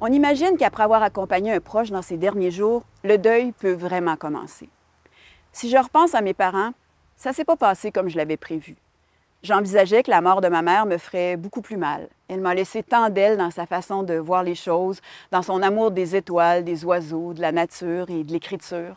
On imagine qu'après avoir accompagné un proche dans ses derniers jours, le deuil peut vraiment commencer. Si je repense à mes parents, ça ne s'est pas passé comme je l'avais prévu. J'envisageais que la mort de ma mère me ferait beaucoup plus mal. Elle m'a laissé tant d'elle dans sa façon de voir les choses, dans son amour des étoiles, des oiseaux, de la nature et de l'écriture.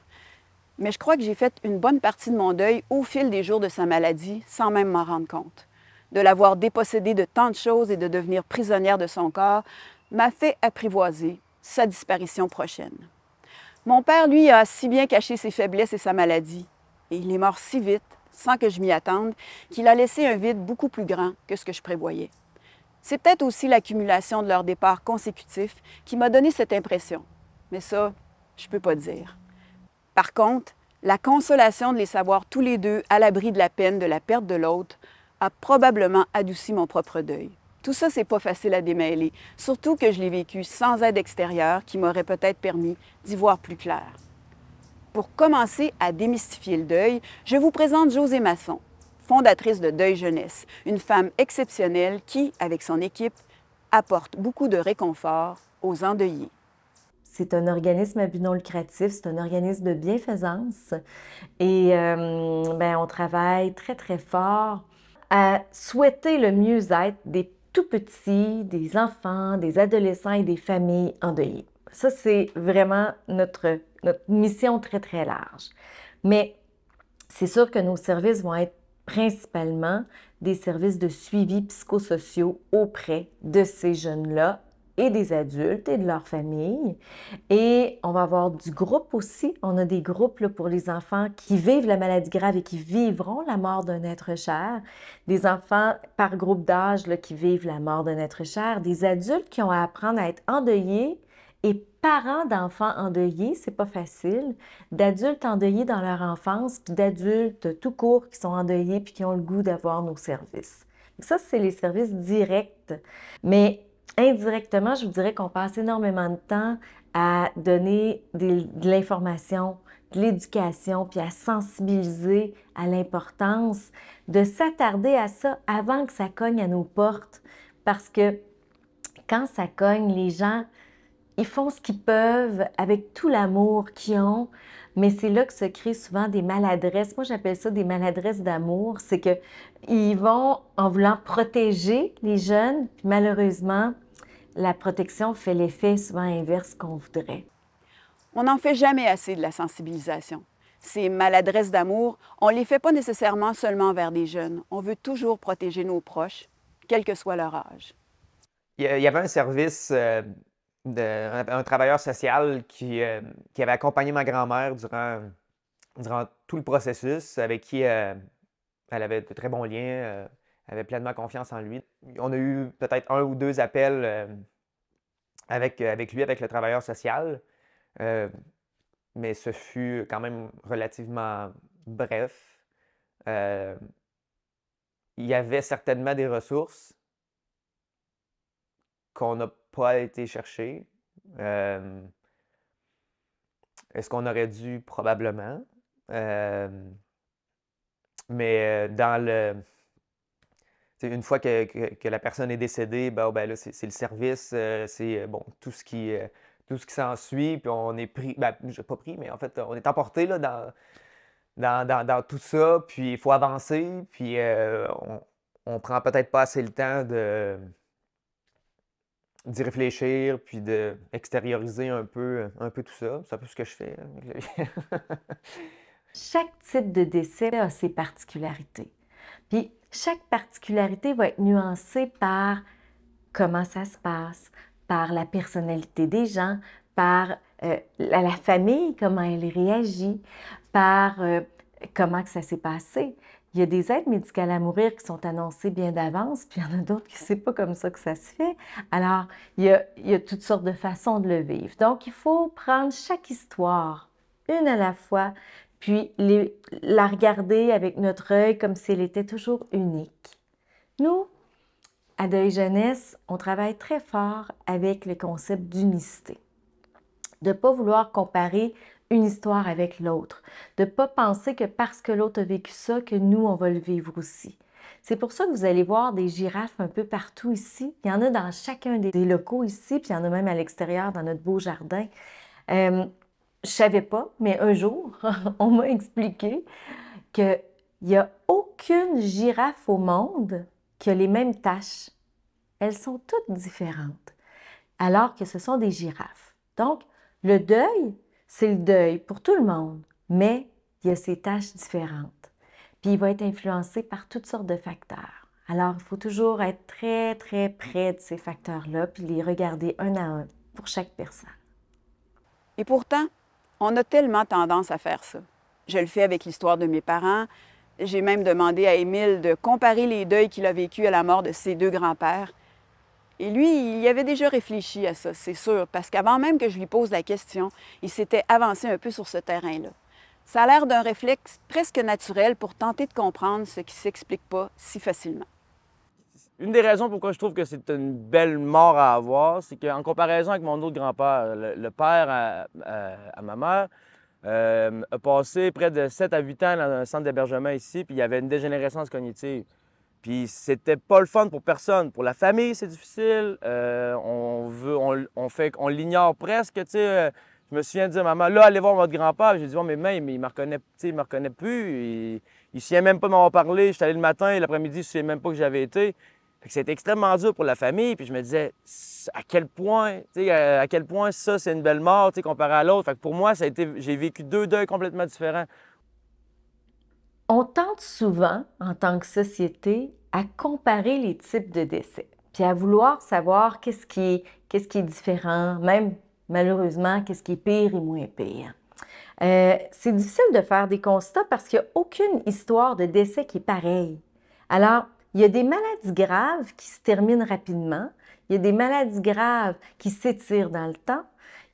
Mais je crois que j'ai fait une bonne partie de mon deuil au fil des jours de sa maladie, sans même m'en rendre compte. De l'avoir dépossédée de tant de choses et de devenir prisonnière de son corps m'a fait apprivoiser sa disparition prochaine. Mon père, lui, a si bien caché ses faiblesses et sa maladie, et il est mort si vite, sans que je m'y attende, qu'il a laissé un vide beaucoup plus grand que ce que je prévoyais. C'est peut-être aussi l'accumulation de leurs départs consécutifs qui m'a donné cette impression, mais ça, je ne peux pas dire. Par contre, la consolation de les savoir tous les deux à l'abri de la peine de la perte de l'autre a probablement adouci mon propre deuil. Tout ça, c'est pas facile à démêler, surtout que je l'ai vécu sans aide extérieure qui m'aurait peut-être permis d'y voir plus clair. Pour commencer à démystifier le deuil, je vous présente Josée Masson, fondatrice de Deuil Jeunesse, une femme exceptionnelle qui, avec son équipe, apporte beaucoup de réconfort aux endeuillés. C'est un organisme à but non lucratif, c'est un organisme de bienfaisance et on travaille très, très fort à souhaiter le mieux-être des tout petits, des enfants, des adolescents et des familles endeuillées. Ça, c'est vraiment notre mission très, très large. Mais c'est sûr que nos services vont être principalement des services de suivi psychosociaux auprès de ces jeunes-là et des adultes et de leurs familles. Et on va avoir du groupe aussi. On a des groupes là, pour les enfants qui vivent la maladie grave et qui vivront la mort d'un être cher. Des enfants par groupe d'âge là, qui vivent la mort d'un être cher. Des adultes qui ont à apprendre à être endeuillés et parents d'enfants endeuillés, c'est pas facile. D'adultes endeuillés dans leur enfance, puis d'adultes tout court qui sont endeuillés puis qui ont le goût d'avoir nos services. Ça, c'est les services directs. Mais indirectement, je vous dirais qu'on passe énormément de temps à donner de l'information, de l'éducation, puis à sensibiliser à l'importance de s'attarder à ça avant que ça cogne à nos portes. Parce que quand ça cogne, les gens, ils font ce qu'ils peuvent avec tout l'amour qu'ils ont, mais c'est là que se créent souvent des maladresses. Moi, j'appelle ça des maladresses d'amour. C'est qu'ils vont en voulant protéger les jeunes, puis malheureusement, la protection fait l'effet souvent inverse qu'on voudrait. On n'en fait jamais assez de la sensibilisation. Ces maladresses d'amour, on ne les fait pas nécessairement seulement envers des jeunes. On veut toujours protéger nos proches, quel que soit leur âge. Il y avait un service, un travailleur social qui avait accompagné ma grand-mère durant tout le processus, avec qui elle avait de très bons liens, elle avait pleinement confiance en lui. On a eu peut-être un ou deux appels avec lui, avec le travailleur social, euh, mais ce fut quand même relativement bref. Euh, il y avait certainement des ressources qu'on n'a pas été chercher. Euh, Est-ce qu'on aurait dû? Probablement. Euh, mais une fois que la personne est décédée, ben là, c'est le service, c'est bon, tout ce qui s'ensuit, puis on est pris, ben, pas pris, mais en fait, on est emporté là, dans tout ça, puis il faut avancer, puis on prend peut-être pas assez le temps d'y réfléchir, puis d'extérioriser un peu tout ça. C'est un peu ce que je fais Chaque type de décès a ses particularités. Puis chaque particularité va être nuancée par comment ça se passe, par la personnalité des gens, par la famille, comment elle réagit, par comment que ça s'est passé. Il y a des aides médicales à mourir qui sont annoncées bien d'avance, puis il y en a d'autres qui c'est pas comme ça que ça se fait. Alors, il y a toutes sortes de façons de le vivre. Donc, il faut prendre chaque histoire, une à la fois, puis la regarder avec notre œil comme si elle était toujours unique. Nous, à Deuil Jeunesse, on travaille très fort avec le concept d'unicité. De ne pas vouloir comparer une histoire avec l'autre. De ne pas penser que parce que l'autre a vécu ça, que nous, on va le vivre aussi. C'est pour ça que vous allez voir des girafes un peu partout ici. Il y en a dans chacun des locaux ici, puis il y en a même à l'extérieur dans notre beau jardin. Je ne savais pas, mais un jour, on m'a expliqué qu'il n'y a aucune girafe au monde qui a les mêmes taches. Elles sont toutes différentes, alors que ce sont des girafes. Donc, le deuil, c'est le deuil pour tout le monde, mais il y a ses taches différentes. Puis il va être influencé par toutes sortes de facteurs. Alors, il faut toujours être très, très près de ces facteurs-là, puis les regarder un à un pour chaque personne. Et pourtant, on a tellement tendance à faire ça. Je le fais avec l'histoire de mes parents. J'ai même demandé à Émile de comparer les deuils qu'il a vécus à la mort de ses deux grands-pères. Et lui, il y avait déjà réfléchi à ça, c'est sûr, parce qu'avant même que je lui pose la question, il s'était avancé un peu sur ce terrain-là. Ça a l'air d'un réflexe presque naturel pour tenter de comprendre ce qui ne s'explique pas si facilement. Une des raisons pourquoi je trouve que c'est une belle mort à avoir, c'est qu'en comparaison avec mon autre grand-père, le père à ma mère, a passé près de 7 à 8 ans dans un centre d'hébergement ici, puis il y avait une dégénérescence cognitive. Puis c'était pas le fun pour personne. Pour la famille, c'est difficile. On l'ignore presque, tu sais. Je me souviens de dire à maman, là, allez voir votre grand-père. J'ai dit, oh, mais même, il me reconnaît, il me reconnaît plus. Il ne se souvient même pas de m'avoir parlé. J'étais allé le matin et l'après-midi, il ne se souvient même pas que j'avais été. C'était extrêmement dur pour la famille. Puis je me disais, à quel point ça, c'est une belle mort, comparé à l'autre. Fait que pour moi, j'ai vécu deux deuils complètement différents. On tente souvent, en tant que société, à comparer les types de décès, puis à vouloir savoir qu'est-ce qui est différent, même malheureusement, qu'est-ce qui est pire et moins pire. C'est difficile de faire des constats parce qu'il n'y a aucune histoire de décès qui est pareille. Alors, il y a des maladies graves qui se terminent rapidement, il y a des maladies graves qui s'étirent dans le temps,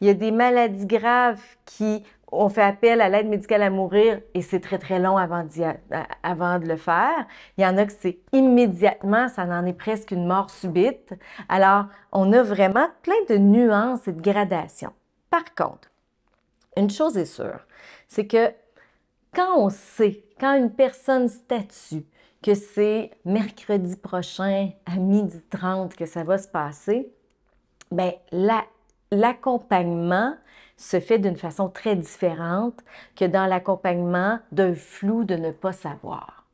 il y a des maladies graves qui on fait appel à l'aide médicale à mourir et c'est très, très long avant de le faire. Il y en a que c'est immédiatement, ça en est presque une mort subite. Alors, on a vraiment plein de nuances et de gradations. Par contre, une chose est sûre, c'est que quand on sait, quand une personne statue que c'est mercredi prochain à 12h30 que ça va se passer, bien, l'accompagnement se fait d'une façon très différente que dans l'accompagnement d'un flou de ne pas savoir.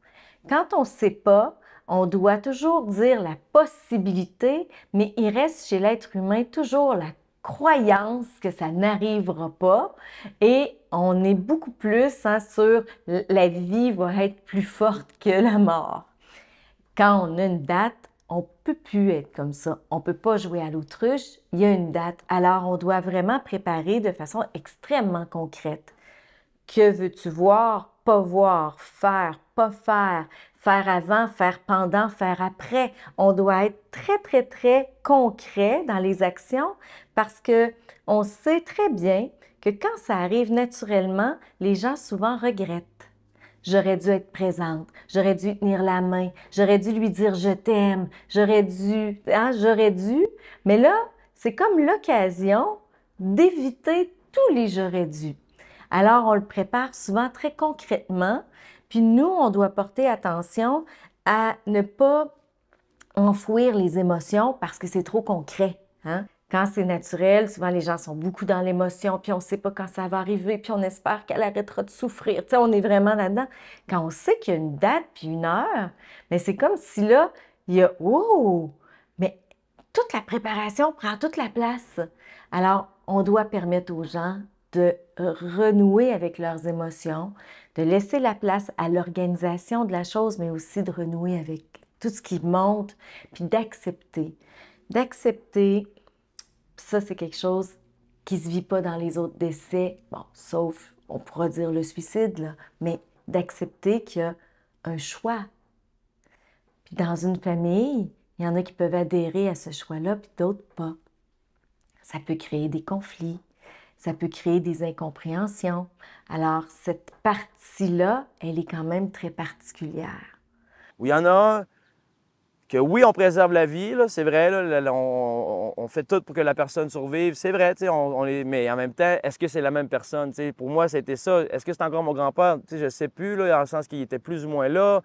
Quand on ne sait pas, on doit toujours dire la possibilité, mais il reste chez l'être humain toujours la croyance que ça n'arrivera pas et on est beaucoup plus sur la vie va être plus forte que la mort. Quand on a une date, on ne peut plus être comme ça. On ne peut pas jouer à l'autruche. Il y a une date. Alors, on doit vraiment préparer de façon extrêmement concrète. Que veux-tu voir, pas voir, faire, pas faire, faire avant, faire pendant, faire après? On doit être très, très, très concret dans les actions parce qu'on sait très bien que quand ça arrive naturellement, les gens souvent regrettent. J'aurais dû être présente, j'aurais dû tenir la main, j'aurais dû lui dire je t'aime, j'aurais dû, mais là, c'est comme l'occasion d'éviter tous les j'aurais dû. Alors, on le prépare souvent très concrètement, puis nous, on doit porter attention à ne pas enfouir les émotions parce que c'est trop concret, hein? Quand c'est naturel, souvent les gens sont beaucoup dans l'émotion, puis on ne sait pas quand ça va arriver, puis on espère qu'elle arrêtera de souffrir. Tu sais, on est vraiment là-dedans. Quand on sait qu'il y a une date puis une heure, mais c'est comme si là, il y a « Oh! » Mais toute la préparation prend toute la place. Alors, on doit permettre aux gens de renouer avec leurs émotions, de laisser la place à l'organisation de la chose, mais aussi de renouer avec tout ce qui monte, puis d'accepter. D'accepter. Ça, c'est quelque chose qui ne se vit pas dans les autres décès, bon, sauf, on pourra dire le suicide, là, mais d'accepter qu'il y a un choix. Puis dans une famille, il y en a qui peuvent adhérer à ce choix-là, puis d'autres pas. Ça peut créer des conflits, ça peut créer des incompréhensions. Alors, cette partie-là, elle est quand même très particulière. Il y en a un que oui, on préserve la vie, c'est vrai, là, on fait tout pour que la personne survive, c'est vrai, mais en même temps, est-ce que c'est la même personne? Pour moi, c'était ça. Est-ce que c'est encore mon grand-père? Je ne sais plus, là, dans le sens qu'il était plus ou moins là.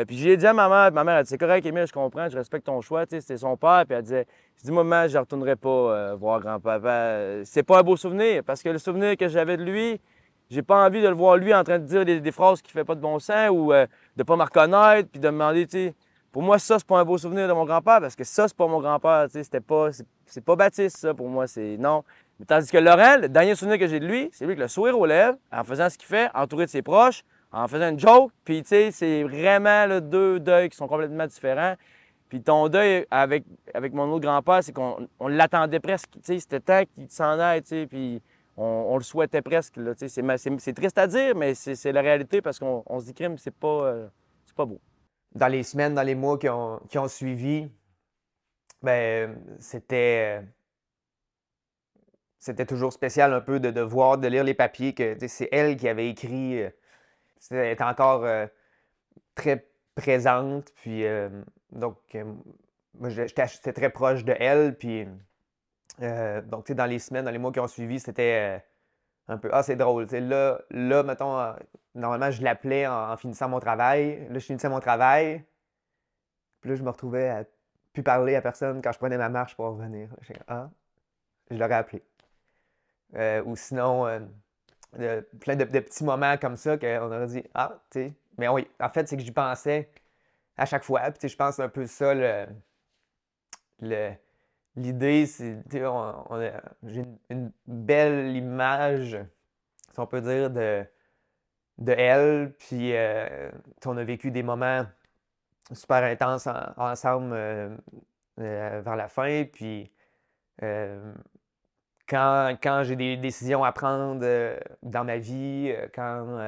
Puis j'ai dit à ma mère, elle dit, c'est correct, Émile, je comprends, je respecte ton choix, tu sais, c'était son père. Puis elle disait, je dis, maman, je ne retournerai pas voir grand-papa. C'est pas un beau souvenir, parce que le souvenir que j'avais de lui, j'ai pas envie de le voir lui en train de dire des phrases qui ne font pas de bon sens ou de pas me reconnaître, puis de me demander, tu sais. Pour moi, ça, c'est pas un beau souvenir de mon grand-père, parce que ça, c'est pas mon grand-père, tu sais, c'est pas Baptiste, ça, pour moi, c'est non. Mais tandis que Laurent, le dernier souvenir que j'ai de lui, c'est lui avec le sourire aux lèvres, en faisant ce qu'il fait, entouré de ses proches, en faisant une joke, puis tu sais, c'est vraiment là, deux deuils qui sont complètement différents. Puis ton deuil avec mon autre grand-père, c'est qu'on l'attendait presque, tu sais, c'était temps qu'il s'en aille, tu sais, puis on le souhaitait presque, là, tu sais. C'est triste à dire, mais c'est la réalité parce qu'on se dit, crime, c'est pas beau. Dans les semaines, dans les mois qui ont suivi, ben, c'était toujours spécial un peu de voir, de lire les papiers, que tu sais, c'est elle qui avait écrit. Elle était encore très présente. Puis, donc, moi, j'étais très proche de elle. Puis, donc, tu sais, dans les semaines, dans les mois qui ont suivi, c'était un peu, ah, c'est drôle. Tu sais, là, mettons, normalement, je l'appelais en finissant mon travail. Là, je finissais mon travail. Puis là, je me retrouvais à plus parler à personne quand je prenais ma marche pour revenir. Ah, je l'aurais appelé. Ou sinon, plein de petits moments comme ça qu'on aurait dit, ah, tu sais. Mais oui, en fait, c'est que j'y pensais à chaque fois. Puis, tu sais, je pense un peu ça, l'idée, c'est, tu sais, j'ai une belle image, si on peut dire, de elle. Puis, on a vécu des moments super intenses ensemble vers la fin. Puis, quand j'ai des décisions à prendre dans ma vie, quand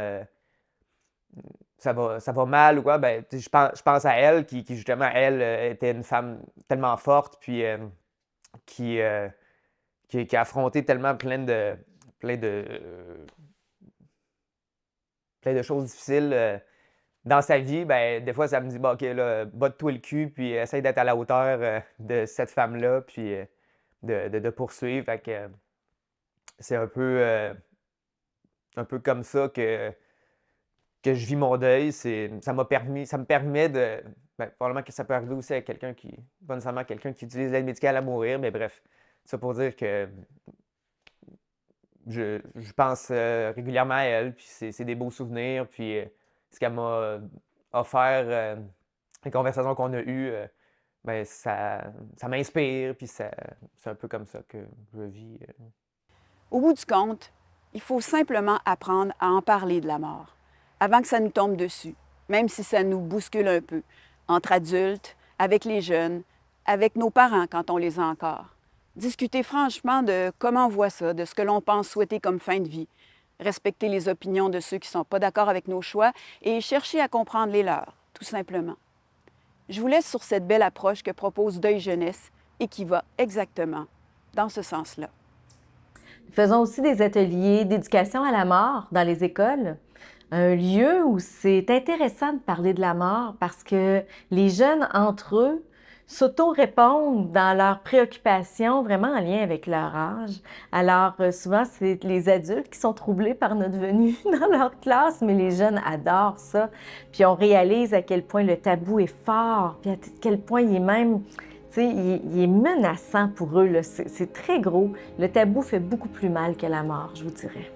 ça va mal ou quoi, ben, je pense à elle, qui justement, elle, était une femme tellement forte, puis qui a affronté tellement plein de choses difficiles dans sa vie. Ben, des fois, ça me dit, bon, OK, là, botte-toi le cul, puis essaye d'être à la hauteur de cette femme-là, puis de poursuivre. Fait que c'est un peu comme ça que je vis mon deuil. Ça me permet de. Ben, probablement que ça peut arriver aussi à quelqu'un pas nécessairement quelqu'un qui utilise l'aide médicale à mourir, mais bref, ça pour dire que je pense régulièrement à elle, puis c'est des beaux souvenirs, puis ce qu'elle m'a offert, les conversations qu'on a eues, ben, ça m'inspire, puis c'est un peu comme ça que je vis. Au bout du compte, il faut simplement apprendre à en parler de la mort, avant que ça nous tombe dessus, même si ça nous bouscule un peu, entre adultes, avec les jeunes, avec nos parents quand on les a encore. Discuter franchement de comment on voit ça, de ce que l'on pense souhaiter comme fin de vie, respecter les opinions de ceux qui ne sont pas d'accord avec nos choix et chercher à comprendre les leurs, tout simplement. Je vous laisse sur cette belle approche que propose Deuil Jeunesse et qui va exactement dans ce sens-là. Nous faisons aussi des ateliers d'éducation à la mort dans les écoles. Un lieu où c'est intéressant de parler de la mort parce que les jeunes, entre eux, s'auto-répondent dans leurs préoccupations vraiment en lien avec leur âge. Alors, souvent, c'est les adultes qui sont troublés par notre venue dans leur classe, mais les jeunes adorent ça. Puis on réalise à quel point le tabou est fort, puis à quel point il est même, tu sais, il est menaçant pour eux, là. C'est très gros. Le tabou fait beaucoup plus mal que la mort, je vous dirais.